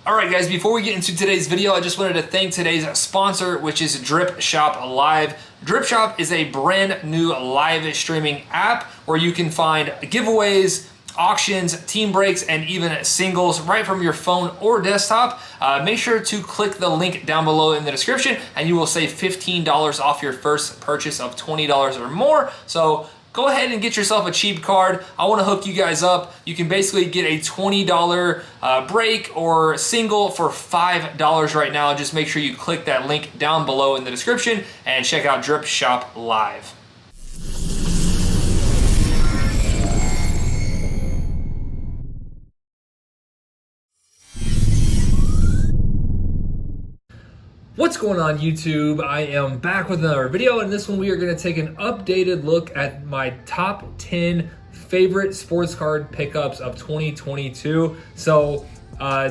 Alright guys, before we get into today's video, I just wanted to thank today's sponsor, which is Drip Shop Live. Drip Shop is a brand new live streaming app where you can find giveaways, auctions, team breaks, and even singles right from your phone or desktop. Make sure to click the link down below in the description and you will save $15 off your first purchase of $20 or more. So go ahead and get yourself a cheap card. I want to hook you guys up. You can basically get a $20 break or single for $5 right now. Just make sure you click that link down below in the description and check out Drip Shop Live. What's going on YouTube? I am back with another video. In this one we are going to take an updated look at my top 10 favorite sports card pickups of 2022. So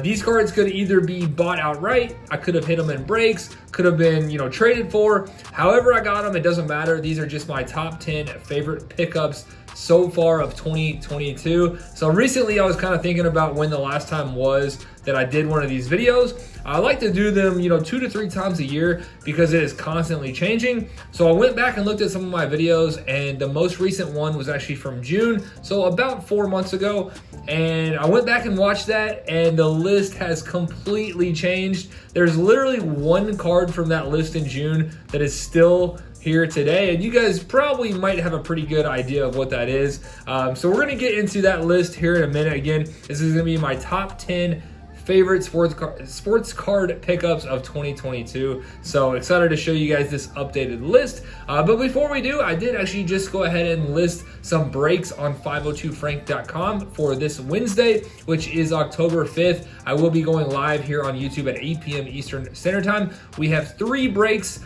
these cards could either be bought outright, I could have hit them in breaks, could have been, traded for. However I got them, it doesn't matter. These are just my top 10 favorite pickups so far of 2022. So recently I was kind of thinking about when the last time was that I did one of these videos. I like to do them, 2 to 3 times a year because it is constantly changing. So I went back and looked at some of my videos, and the most recent one was actually from June, so about 4 months ago. And I went back and watched that, and the list has completely changed. There's literally one card from that list in June that is still here today, and you guys probably might have a pretty good idea of what that is. So we're gonna get into that list here in a minute. Again, this is gonna be my top 10 favorite sports card pickups of 2022. So excited to show you guys this updated list. But before we do, I did actually just go ahead and list some breaks on 502frank.com for this Wednesday, which is October 5th. I will be going live here on YouTube at 8 p.m. Eastern Standard Time. We have 3 breaks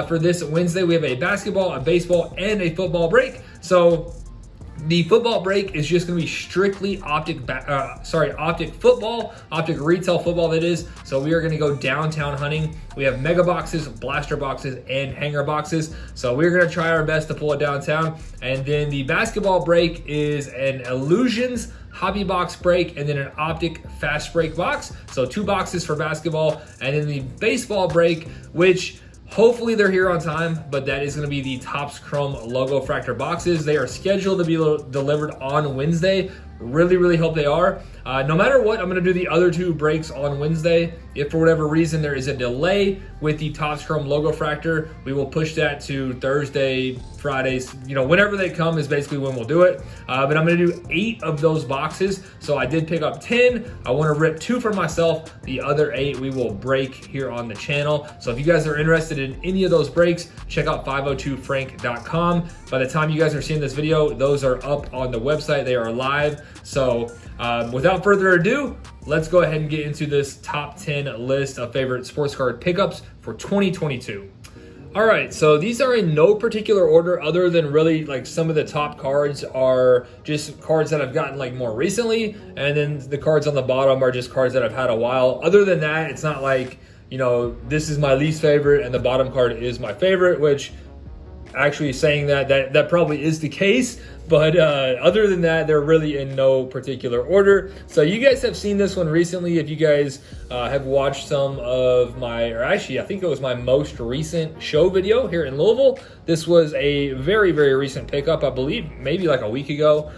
for this Wednesday. We have a basketball, a baseball, and a football break. So the football break is just going to be strictly optic football, optic retail football that is. So we are going to go downtown hunting. We have mega boxes, blaster boxes, and hanger boxes. So we're going to try our best to pull it downtown. And then the basketball break is an Illusions hobby box break and then an optic fast break box. So 2 boxes for basketball, and then the baseball break, which hopefully they're here on time, but that is going to be the Topps Chrome logo fractor boxes. They are scheduled to be delivered on Wednesday. Really hope they are. No matter what, I'm going to do the other 2 breaks on Wednesday. If for whatever reason there is a delay with the Topps Chrome logo fractor, we will push that to Thursday, Fridays, whenever they come is basically when we'll do it. But I'm going to do 8 of those boxes. So I did pick up 10. I want to rip 2 for myself. The other 8 we will break here on the channel. So if you guys are interested in any of those breaks, check out 502frank.com. By the time you guys are seeing this video, those are up on the website. They are live. So without further ado, let's go ahead and get into this top 10 list of favorite sports card pickups for 2022. All right, so these are in no particular order other than really like some of the top cards are just cards that I've gotten like more recently, and then the cards on the bottom are just cards that I've had a while. Other than that, it's not like, this is my least favorite and the bottom card is my favorite, which actually saying that probably is the case. But other than that, they're really in no particular order. So you guys have seen this one recently. If you guys have watched some of or actually I think it was my most recent show video here in Louisville. This was a very recent pickup, I believe maybe like a week ago.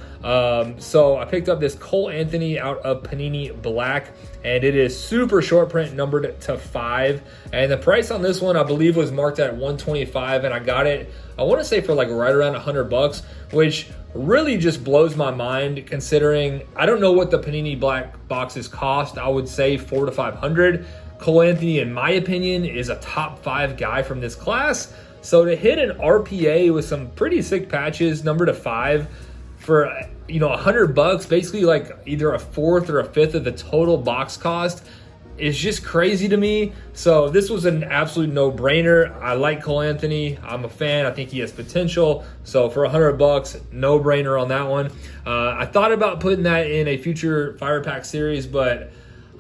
So I picked up this Cole Anthony out of Panini Black, and it is super short print, numbered to 5. And the price on this one I believe was marked at $125, and I got it, I want to say for like right around $100, which really just blows my mind considering I don't know what the Panini Black boxes cost. I would say $400 to $500. Cole Anthony, in my opinion, is a top 5 guy from this class. So to hit an RPA with some pretty sick patches, number to 5 for $100, basically like either a fourth or a fifth of the total box cost, is just crazy to me. So this was an absolute no-brainer. I like Cole Anthony. I'm a fan. I think he has potential. So for $100, no-brainer on that one. I thought about putting that in a future Fire Pack series, but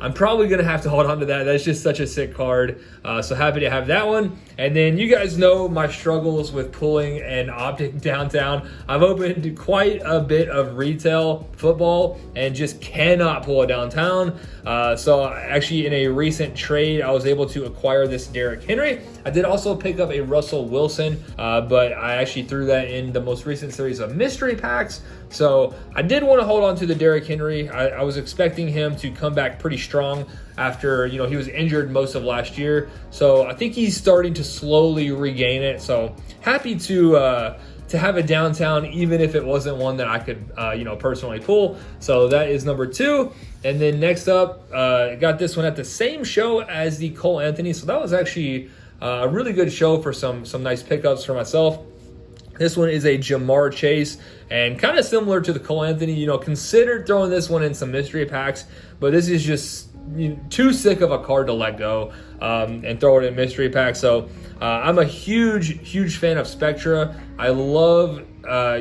I'm probably going to have to hold on to that. That's just such a sick card. So happy to have that one. And then you guys know my struggles with pulling an optic downtown. I've opened quite a bit of retail football and just cannot pull it downtown. So actually in a recent trade, I was able to acquire this Derrick Henry. I did also pick up a Russell Wilson, but I actually threw that in the most recent series of mystery packs. So I did want to hold on to the Derrick Henry. I was expecting him to come back pretty strong after, he was injured most of last year. So I think he's starting to slowly regain it. So happy to have a downtown, even if it wasn't one that I could, personally pull. So that is number 2. And then next up, got this one at the same show as the Cole Anthony. So that was actually a really good show for some nice pickups for myself. This one is a Jamar Chase, and kind of similar to the Cole Anthony. Considered throwing this one in some mystery packs, but this is just too sick of a card to let go and throw it in mystery packs. So I'm a huge fan of Spectra. I love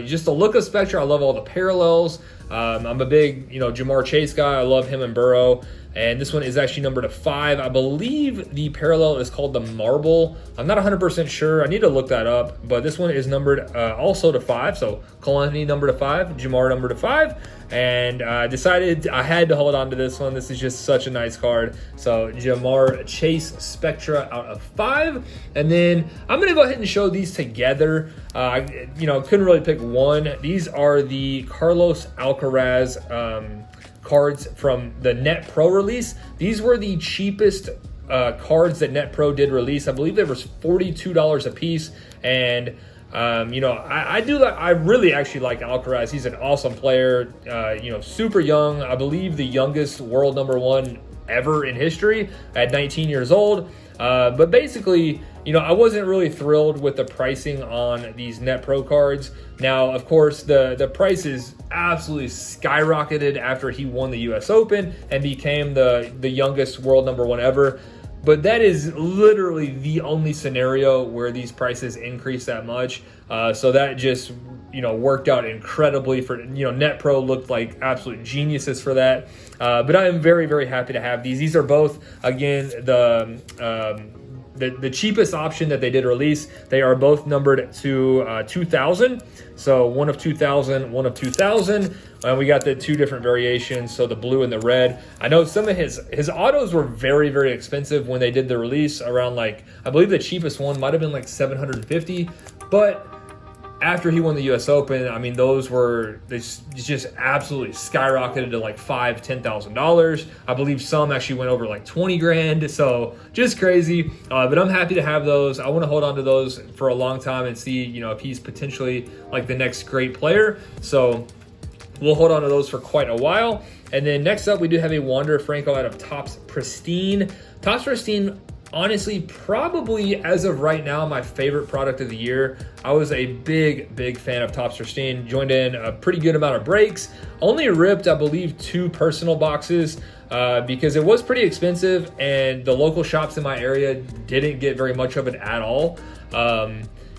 just the look of Spectra. I love all the parallels. I'm a big Jamar Chase guy. I love him and Burrow. And this one is actually numbered to 5. I believe the parallel is called the Marble. I'm not 100% sure. I need to look that up. But this one is numbered also to 5. So Cole Anthony numbered to 5, Jamar numbered to 5. And I decided I had to hold on to this one. This is just such a nice card. So Jamar Chase Spectra out of 5. And then I'm going to go ahead and show these together. Couldn't really pick one. These are the Carlos Alcaraz cards from the Net Pro release. These were the cheapest cards that Net Pro did release. I believe there was $42 a piece. And I really actually like Alcaraz. He's an awesome player, super young. I believe the youngest world #1 ever in history at 19 years old. But basically, I wasn't really thrilled with the pricing on these Net Pro cards. Now, of course, the price is absolutely skyrocketed after he won the US Open and became the youngest world #1 ever. But that is literally the only scenario where these prices increase that much. So that just, worked out incredibly for, Net Pro looked like absolute geniuses for that. But I am very, very happy to have these. These are both, again, the cheapest option that they did release. They are both numbered to 2000. So one of 2000, one of 2000. And we got the 2 different variations, so the blue and the red. I know some of his autos were very, very expensive when they did the release, around I believe the cheapest one might have been $750. But after he won the US Open, I mean, they just absolutely skyrocketed to $5,000, $10,000. I believe some actually went over $20,000. So just crazy. But I'm happy to have those. I want to hold on to those for a long time and see, if he's potentially the next great player. So we'll hold on to those for quite a while. And then next up, we do have a Wander Franco out of Topps Pristine. Topps Pristine, honestly, probably as of right now, my favorite product of the year. I was a big fan of Topps Pristine. Joined in a pretty good amount of breaks. Only ripped, I believe, 2 personal boxes because it was pretty expensive and the local shops in my area didn't get very much of it at all.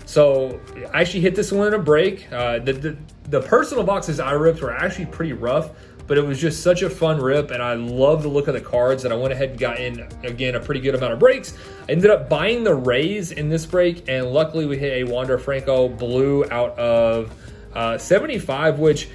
So I actually hit this one in a break. The personal boxes I ripped were actually pretty rough, but it was just such a fun rip, and I love the look of the cards that I went ahead and got in, again, a pretty good amount of breaks. I ended up buying the Rays in this break, and luckily we hit a Wander Franco blue out of 75, which,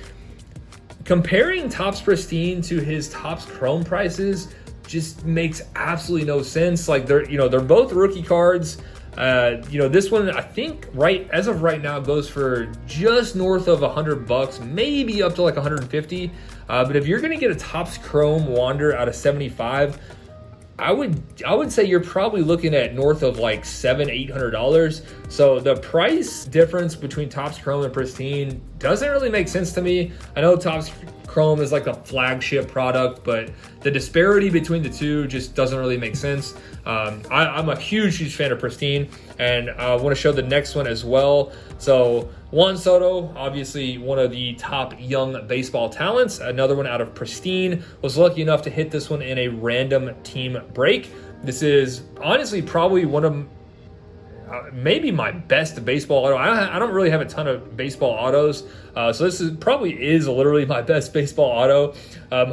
comparing Topps Pristine to his Topps Chrome prices just makes absolutely no sense. They're both rookie cards. This one, I think as of right now, goes for just north of $100, maybe up to 150. But if you're going to get a Topps Chrome Wander out of 75, I would say you're probably looking at north of $700-800. So the price difference between Topps Chrome and Pristine doesn't really make sense to me. I know Topps Chrome is a flagship product, but the disparity between the two just doesn't really make sense. I'm a huge fan of Pristine, and I want to show the next one as well. So Juan Soto, obviously one of the top young baseball talents. Another one out of Pristine. Was lucky enough to hit this one in a random team break. This is honestly probably one of, maybe my best baseball auto. I don't really have a ton of baseball autos, so this probably is literally my best baseball auto.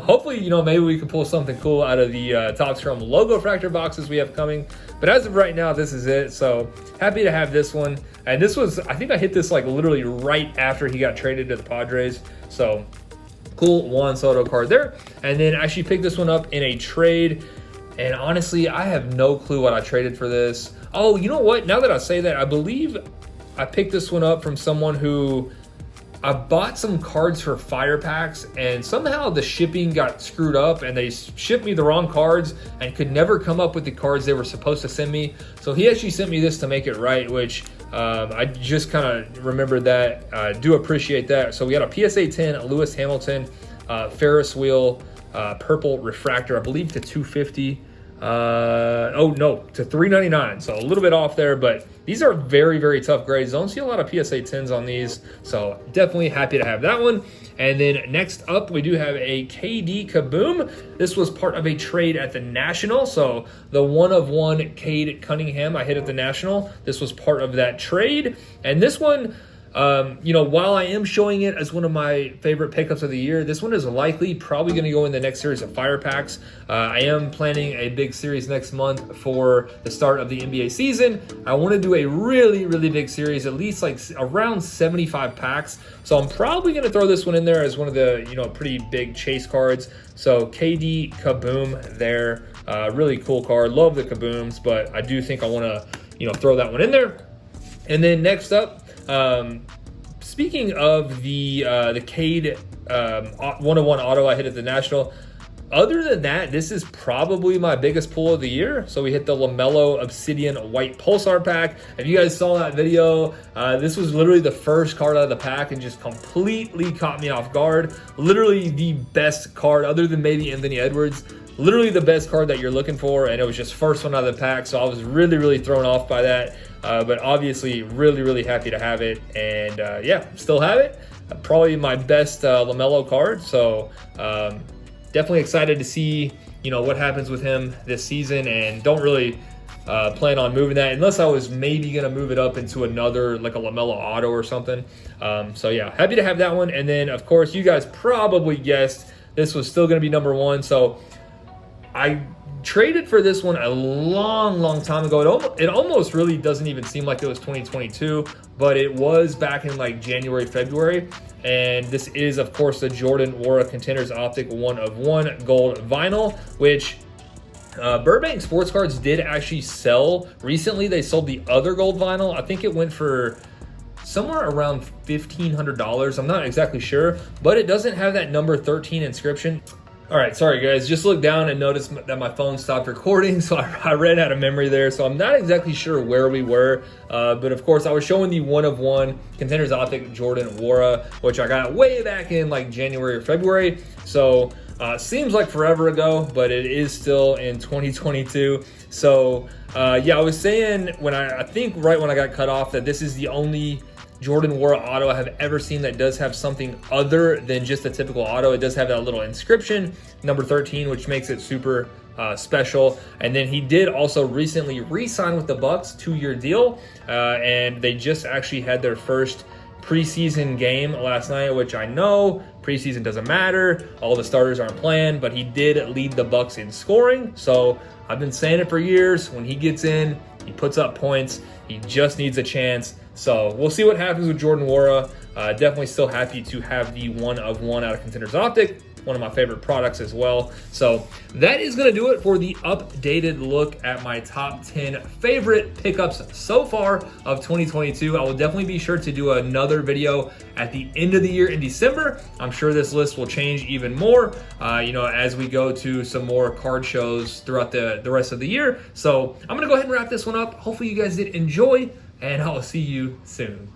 Hopefully, maybe we can pull something cool out of the Topps Chrome logo fractor boxes we have coming. But as of right now, this is it. So happy to have this one. And this was, I think I hit this like literally right after he got traded to the Padres. So cool Juan Soto card there. And then I actually picked this one up in a trade. And honestly, I have no clue what I traded for this. Oh, you know what? Now that I say that, I believe I picked this one up from someone who I bought some cards for fire packs, and somehow the shipping got screwed up and they shipped me the wrong cards and could never come up with the cards they were supposed to send me. So he actually sent me this to make it right, which I just kind of remembered that. I do appreciate that. So we got a PSA 10, a Lewis Hamilton, Ferris wheel, purple refractor, I believe to 250. Oh no, to 399. So a little bit off there, but these are very, very tough grades. Don't see a lot of PSA 10s on these, so definitely happy to have that one. And then next up, we do have a KD Kaboom. This was part of a trade at the National. So the 1/1 Cade Cunningham I hit at the National. This was part of that trade. And this one, while I am showing it as one of my favorite pickups of the year, this one is likely probably going to go in the next series of fire packs. I am planning a big series next month for the start of the NBA season. I want to do a really, really big series, at least like around 75 packs. So I'm probably going to throw this one in there as one of the, pretty big chase cards. So KD Kaboom there, really cool card. Love the Kabooms, but I do think I want to, throw that one in there. And then next up, speaking of the Cade 1/1 auto I hit at the National, other than that, this is probably my biggest pull of the year. So we hit the LaMelo Obsidian White Pulsar pack. If you guys saw that video, this was literally the first card out of the pack and just completely caught me off guard. Literally the best card other than maybe Anthony Edwards. Literally the best card that you're looking for, and it was just first one out of the pack, so I was really, really thrown off by that. But obviously, really, really happy to have it, and yeah, still have it. Probably my best LaMelo card, so definitely excited to see what happens with him this season, and don't really plan on moving that unless I was maybe gonna move it up into another like a LaMelo auto or something. So yeah, happy to have that one, and then of course you guys probably guessed this was still gonna be number one. So I traded for this one a long, long time ago. It almost really doesn't even seem like it was 2022, but it was back in like January, February. And this is, of course, the Jordan Wara Contenders Optic 1/1 gold vinyl, which Burbank Sports Cards did actually sell. Recently, they sold the other gold vinyl. I think it went for somewhere around $1,500. I'm not exactly sure, but it doesn't have that number 13 inscription. All right, sorry guys, just looked down and noticed that my phone stopped recording, so I ran out of memory there, so I'm not exactly sure where we were, but of course I was showing the 1/1 Contenders Optic Jordan Wara, which I got way back in like January or February, so seems like forever ago, but it is still in 2022. So yeah, I was saying I think right when I got cut off that this is the only Jordan Wara auto I have ever seen that does have something other than just a typical auto. It does have that little inscription, number 13, which makes it super special. And then he did also recently re-sign with the Bucks, 2-year deal, and they just actually had their first preseason game last night, which I know preseason doesn't matter, all the starters aren't playing, but he did lead the Bucks in scoring. So I've been saying it for years, when he gets in, he puts up points, he just needs a chance. So we'll see what happens with Jordan Wara. Definitely still happy to have the 1/1 out of Contenders Optic, one of my favorite products as well. So that is going to do it for the updated look at my top 10 favorite pickups so far of 2022. I will definitely be sure to do another video at the end of the year in December. I'm sure this list will change even more, as we go to some more card shows throughout the rest of the year. So I'm going to go ahead and wrap this one up. Hopefully you guys did enjoy, and I'll see you soon.